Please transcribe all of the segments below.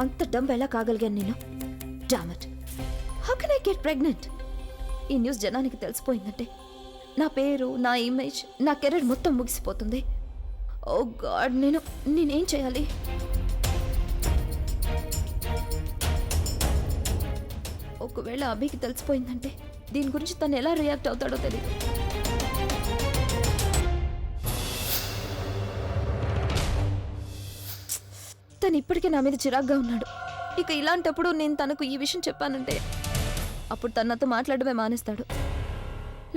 అంత డంబ్ ఎలా కాగలిగాను నేను? Dammit, how can I get pregnant? ఈ న్యూస్ జనానికి తెలిసిపోయిందంటే నా పేరు, నా ఇమేజ్, నా కెరీర్ మొత్తం ముగిసిపోతుంది. ఓ గాడ్, నేనేం చేయాలి? ఒకవేళ అభికి తెలిసిపోయిందంటే దీని గురించి తను ఎలా రియాక్ట్ అవుతాడో తెలియదు. తను ఇప్పటికే నా మీద చిరాగ్గా ఉన్నాడు. ఇక ఇలాంటప్పుడు నేను తనకు ఈ విషయం చెప్పానంటే అప్పుడు తను నాతో మాట్లాడమే మానేస్తాడు.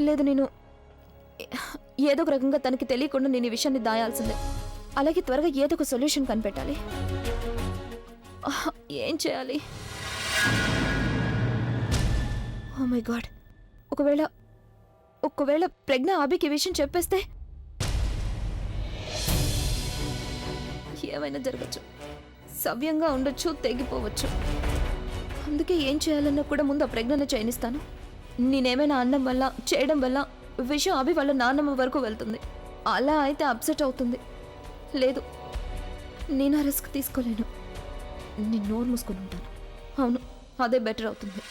లేదు, నేను ఏదో ఒక రకంగా తనకి తెలియకుండా నేను ఈ విషయాన్ని దాయాల్సిందే. అలాగే త్వరగా ఏదో ఒక సొల్యూషన్ కనిపెట్టాలి. ఏం చేయాలి? ఓ మై గాడ్, ఒకవేళ ప్రజ్ఞ అభికి విషయం చెప్పేస్తే ఏమైనా జరగచ్చు. సవ్యంగా ఉండొచ్చు, తెగిపోవచ్చు. అందుకే ఏం చేయాలన్నా కూడా ముందు ఆ ప్రజ్ఞను చయనిస్తాను. నేనేమైనా అనడం వల్ల, చేయడం వల్ల విషయం అభి వాళ్ళ నాన్నమ్మ వరకు వెళ్తుంది. అలా అయితే అప్సెట్ అవుతుంది. లేదు, నేను ఆ రిస్క్ తీసుకోలేను. నేను నోరు మూసుకొని ఉంటాను. అవును, అదే బెటర్ అవుతుంది.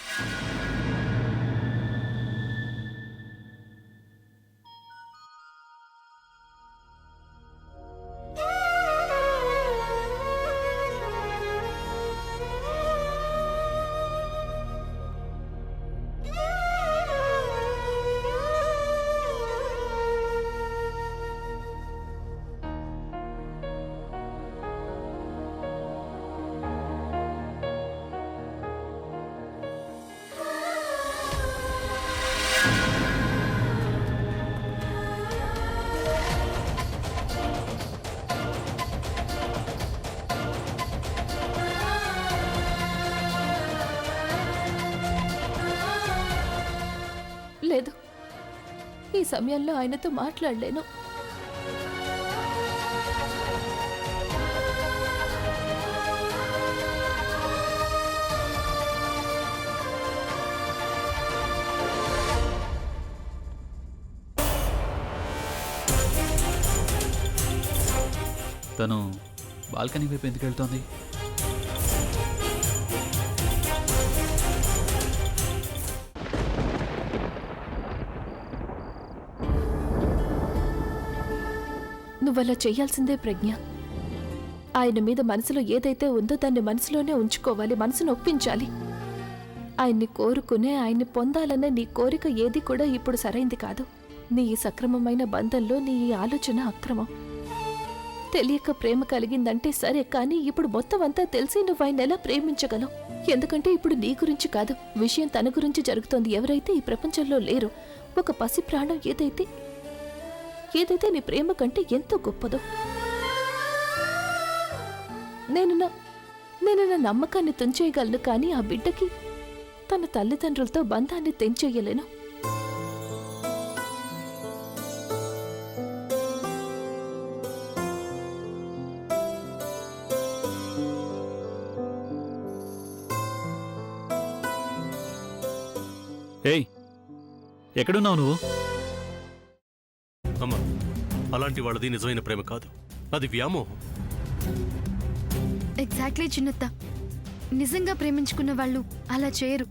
లేదు, ఈ సమయంలో ఆయనతో మాట్లాడలేను. తను బాల్కనీ వైపు ఎందుకు వెళ్తోంది? నువ్వలా చెయ్యాల్సిందే ప్రజ్ఞ. ఆయన మీద మనసులో ఏదైతే ఉందో దాన్ని మనసులోనే ఉంచుకోవాలి, మనసును ఒప్పించాలి. ఆయన్ని కోరుకునే, ఆయన్ని పొందాలన్న నీ కోరిక ఏది కూడా ఇప్పుడు సరైంది కాదు. నీ ఈ సక్రమమైన బంధంలో నీ ఈ ఆలోచన అక్రమం. తెలియక ప్రేమ కలిగిందంటే సరే, కానీ ఇప్పుడు మొత్తం అంతా తెలిసి నువ్వు ఆయన ఎలా ప్రేమించగలవు? ఎందుకంటే ఇప్పుడు నీ గురించి కాదు, విషయం తన గురించి జరుగుతోంది. ఎవరైతే ఈ ప్రపంచంలో లేరో, ఒక పసి ప్రాణం ఏదైతే నీ ప్రేమ కంటే ఎంతో గొప్పదో. నేను నా నమ్మకాన్ని తుంచేయగలను, కానీ ఆ బిడ్డకి తన తల్లిదండ్రులతో బంధాన్ని తెంచేయలేను. ఏయ్, ఎక్కడున్నావు నువ్వు? అమ్మా, అలాంటి వాళ్ళది నిజమైన ప్రేమ కాదు, అది వ్యామోహం. ఎగ్జాక్ట్లీ చిన్నత్త, నిజంగా ప్రేమించుకున్న వాళ్ళు అలా చేయరు.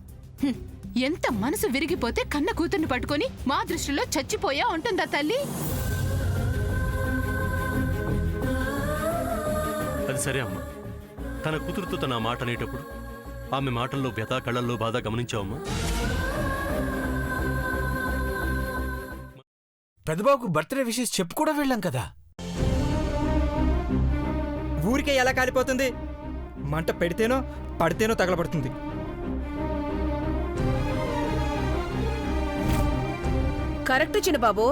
ఎంత మనసు విరిగిపోతే కన్న కూతుర్ని పట్టుకొని మా దృష్టిలో చచ్చిపోయా ఉంటుందా తల్లి? అది సరే అమ్మా, తన కూతురుతో తన మాట అనేటప్పుడు ఆమె మాటల్లో వ్యథ, కళ్ళల్లో బాధ గమనించావమ్మా? పెద్దబాబుకు బర్త్డే విషెస్ చెప్పు కూడా వెళ్ళాం కదా. ఊరికే ఎలా కాలిపోతుంది? మంట పెడితేనో పడితేనో తగలబడుతుంది. కరెక్ట్ చిన్నబాబు,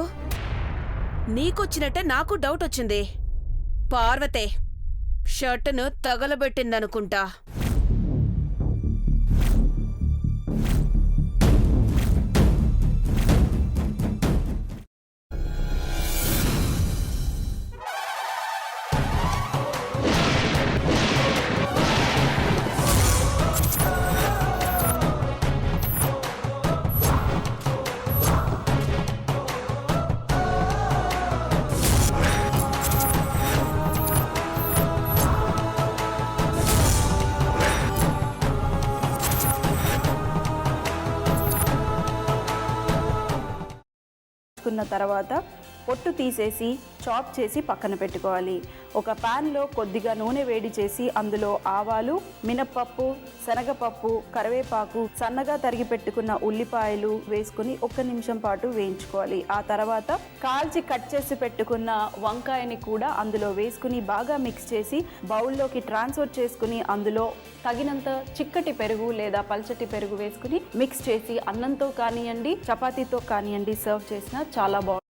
నీకొచ్చినట్టే నాకు డౌట్ వచ్చింది. పార్వతే షర్టును తగలబెట్టిందనుకుంటా. తీసుకున్న తర్వాత పొట్టు తీసేసి చాప్ చేసి పక్కన పెట్టుకోవాలి. ఒక ప్యాన్లో కొద్దిగా నూనె వేడి చేసి అందులో ఆవాలు, మినప్పప్పు, శనగపప్పు, కరివేపాకు, సన్నగా తరిగి పెట్టుకున్న ఉల్లిపాయలు వేసుకుని 1 నిమిషం పాటు వేయించుకోవాలి. ఆ తర్వాత కాల్చి కట్ చేసి పెట్టుకున్న వంకాయని కూడా అందులో వేసుకుని బాగా మిక్స్ చేసి బౌల్లోకి ట్రాన్స్ఫర్ చేసుకుని అందులో తగినంత చిక్కటి పెరుగు లేదా పల్చటి పెరుగు వేసుకుని మిక్స్ చేసి అన్నంతో కానివ్వండి, చపాతీతో కానివ్వండి సర్వ్ చేసినా చాలా బాగుంటుంది.